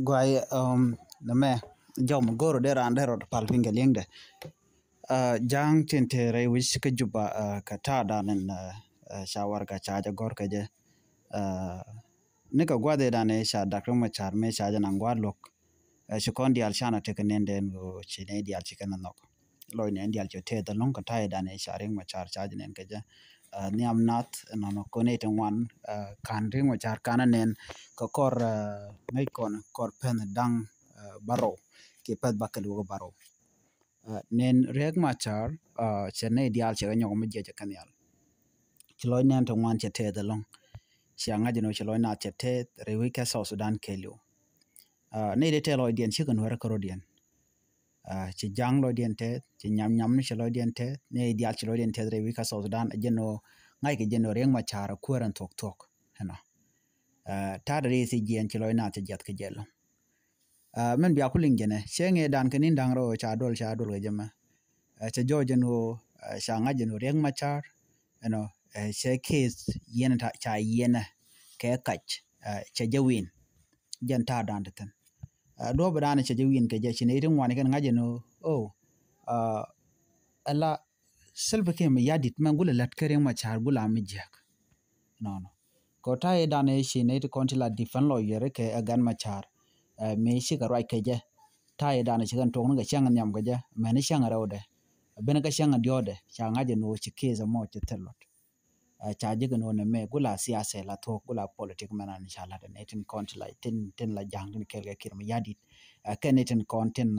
Guy na me jom goro de ran de rot pal pinga liengde jang tente re wis ka juba ka ta danen shawar ka chaja gor ka je uh, ne ka gwade dane sha dakro ma char me sha jana gwad lok shi kon dial shana te kenen den go chine dial chikana nok loy ne dial chote da long ka ta dane sha ring ma char chaja nen ka je ni am not no no konete wan kan ring ma char kana nen ko kor ngai kon kor pen dang baro ki pet bakal wo baro nen reg ma char chene dial che nyong me je kan yal chloy nen to wan chete da long chianga jino chloy na chete rewi ka so sudan kelyo ne de te loy dien chicken wara koro dien chi jang loy dien te chi nyam nyam ni chloy dien te ne dial chloy dien te rewi ka so sudan jeno ngai ke jeno reng ma char kuran tok tok hena ta de si jien chloy na te jet ke jelo men biya kulin gene shenge dan kenin dang ro cha dol jema cha joje no sha ngaje no reng machar no she case yen ta cha yen ke kach cha jawin jan ta dan ten do bran cha jawin ke je chine rin wani kan ngaje no oh ala selbe ke me yadit man gula lat ke reng machar gula mi jak no ko ta e dan e shine to kontila difan lo yere ke agan machar me shi ka rai ke je ta e dan shi kan to nga chang nyam ke je me ni chang rawde ben ka shanga diode changa je no chike za mo chetelot cha je no ne me gula siasa la to gula politik mana ni shala de netin kontila tin la jang ni kel ga kirma yadit ken netin kontin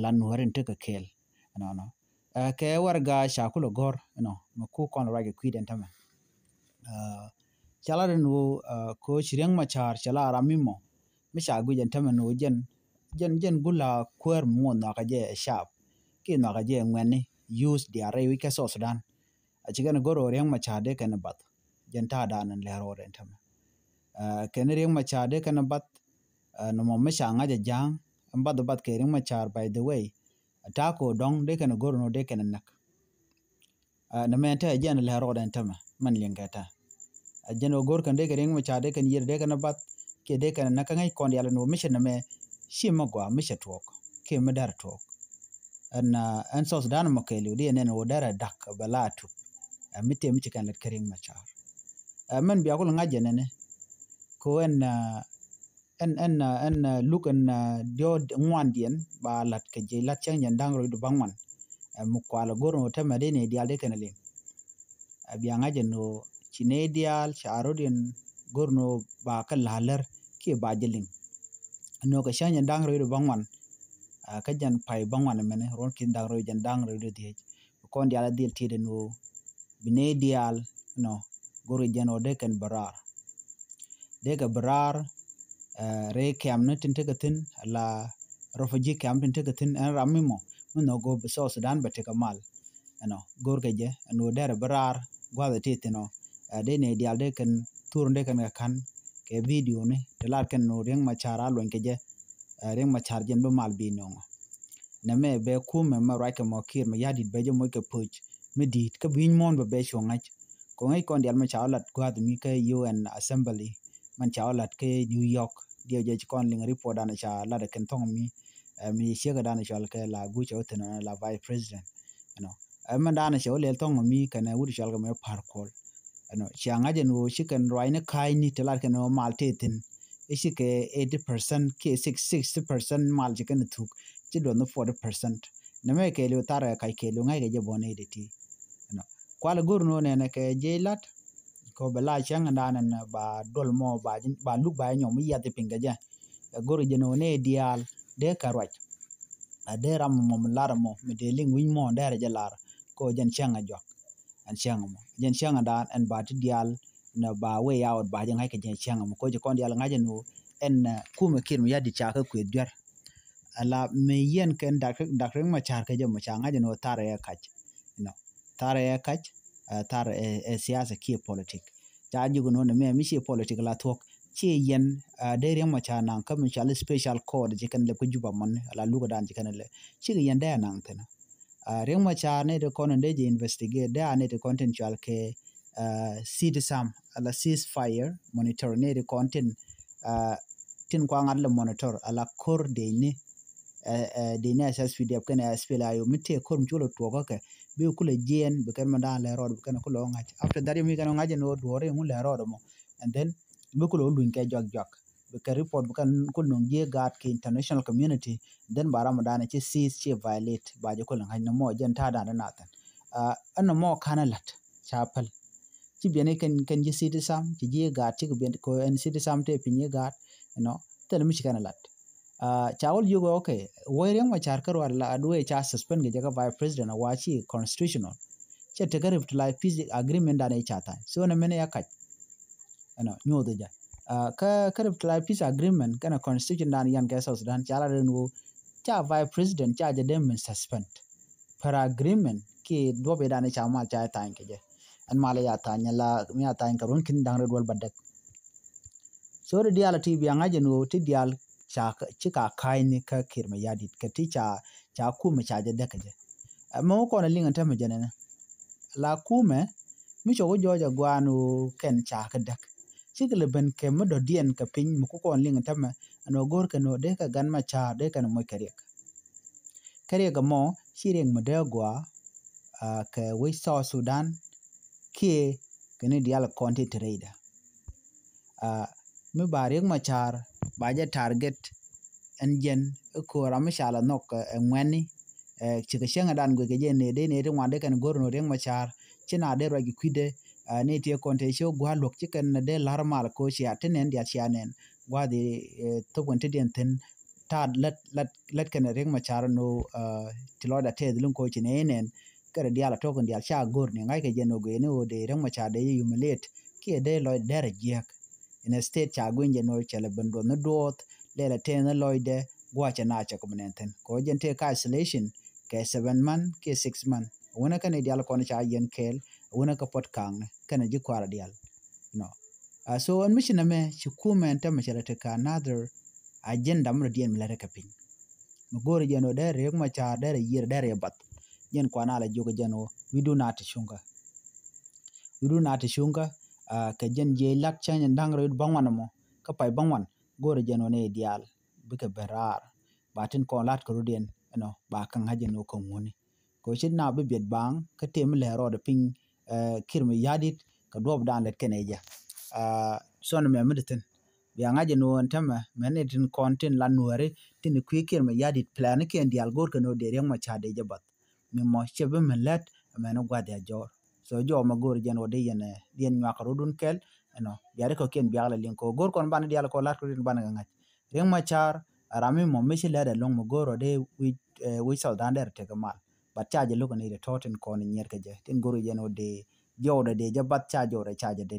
la nuren te ka kel no ke warga sha kulo gor no ma ku kon rage kwiden tama chala de no ko chireng machar chala ramimo mi sha gujen tama no jen gula kwer mo na ka je sharp ki na ka je ngweni use di are wi ka so sudan a chigen goro reng machade kan bat jen ta danan le ro ren tam ken reng machade kan bat no mo me shanga ja jang bat ke reng machar by the way ta ko dong de kan goro no de kan nak na men ta jen le ro ren tam man linga ta jen o gor kan de reng machade kan yir de kan bat ke de kan nak ngai kon yalla no mission na me shi magwa mission tok ke medar tok an so sudan mo kelu di enen wodara dak balatu mite mi kan lat kering machar men biya ko ngaje nene ko en look en dio ngwan dien ba lat ke je lat chang yan dang ro du bangman mu kwala gorno ta madene dial de kan le biya ngaje no chine dial charo dien gorno ba ka lalar ke ba jeling no ka shang yan dang ro du bangman ka jan pai bangwan mene ron kin dang ro jan dang ro du die ko ndiala dil tide no bine dial no goro jano de kan barar de ga barar re kam ne tin tegatin la refugee kam tin tegatin an ramimo no go so sudan bate kamal no gor ga je no der barar gwa de titino de ne dial de kan tur de kan ke video ne de la kan no reng machara lon ke je reng machar jen be mal bi no na me be kume ma ra ke mo kir ma yadi be je mo ke puch me dit ka bin mon be chongach ko ngai kon dial ma chalat ko mi ke UN assembly man chalat ke New York dia je kon ling report ana cha la de ken tong mi she ga dana chal ke la gu cho tena la vice president no man dana cho le tong mi kana wudi chal ga me par kol no changa je no chicken right ne kai ni telar ke no malte tin ishi ke 80% ke 60% mal chicken tuk chi do no 40% na me ke lo tara kai ke lo ngai ge bone de ti no kwal gur no ne ke jelat ko bela chang danan ba dol mo ba lu ba nyom ya de pinga ja gur je no ne dial de karwach de ram mo lar mo me de ling win mo de ja lar ko jan chang a jok an chang mo jan chang da an ba ti dial na ba way out ba jan hai ke jan chang mo ko je kon dial ngaje no en kuma kin ya di cha ka ku dur ala me yen ken dak ma char ke je mo changa je no tare ya kach no tare ya kach tare e siyasa ki politik ja ju no ne me mi shi politik la tok che yen de re ma cha nan ka mi special code je kan le ku juba mon ala lu ga dan je kan le chi yen da nan tena re ma cha ne de kon de je investigate da ne de contential ke see the sam ala ceasefire monitor ne de content tin kwa ngat le monitor ala kor de ne SSPDF ken SPLA yo mite kor mchulo tuogo ke bi kule jien be ken manda le rod be ken kulo ngach after that mi kan ngaje no duore ngun le rod mo and then be kulo luin ke jog be ke report be kan kulo ngie gat ke international community then bara manda ci sis ci violate ba je kulo ngaj no mo jen ta da na tan an mo kanalat chapel ci bene ken ji city sam ci je gat ci ben ko en city sam te pinye gat tel mi kanalat chawol yugo okay woyren ma char karo la adwe cha suspend ge jaga vice president wachi constitutional che te garib to life peace agreement da ne chata so na mene yakat nyodo ja ka garib to life peace agreement kana constitution dan yan ga south sudan chala renu cha vice president cha je dem suspend per agreement ki dobe da ne cha ma cha ta ke je an mala ya ta nyala mi ya ta karun kin dang redwal badak so re diala ti bi ngaje no ti dial chika kaini ka kirma yadit ka ti cha kuma cha je dakaje mo ko na linga ta majana la kume mi chogo joja gwanu ken cha ka dak chikle ben ke mo do dien ka pin mu ko linga ta ma no gor ka no de ka gan ma cha de ka no mo kariya mo shireng mo de gwa ka we South Sudan ke kene dial konti trader mi bareng machar baje target enjen ko ramashala nok ngweni chika shenga dan go geje ne de wande kan gorno reng machar china de ragi kwide ne tie konte show gwa lok chicken de larmal ko sia tenen dia sianen gwa de to konte den ten tad let kan reng machar no tiloda te dlun ko chinen kare dia la to kon dia sha gorni ngai ke jeno go ne o de reng machar de humiliate ki de lo dere jiak in a state cha gwenje no chele bendo no dot lela tena loide gwacha na cha komnenten ko jente ka isolation ke 7 man ke 6 man wona kan dial ko cha yen kel wona ka pot kang kan ji kwara dial no so on mission me chi kumen ta me chere ka another agenda mo dien mele ka pin mo gore jeno de rek ma cha de yir de bat yen ko na la jogo jeno we do not shunga ka jen je lak chen ndang ro bangwan mo ka pai bangwan gore jeno ne dial bika berar batin ko lat ko rudien ba kan haje no ko ngoni ko chin na be bet bang ka tem le ro de pin kirmi yadit ka dob dan let keneja son me mediten bi ngaje no antama menetin content la nuare tin ku kirmi yadit plan ke dial gor ko no de reng ma cha de jabat mi mo chebe melet ameno gwa de jor so jo ma gor jeno de yene dien nyak rodun kel biare ko ken biala lin ko gor kon ban dial ko lat ko ban ngaj reng machar arami mo mishi leda long mo goro de we sal dander te kamal bat chaje logo ne toten kon nyer ke je tin goro jeno de joda de jabat chajo re chaje de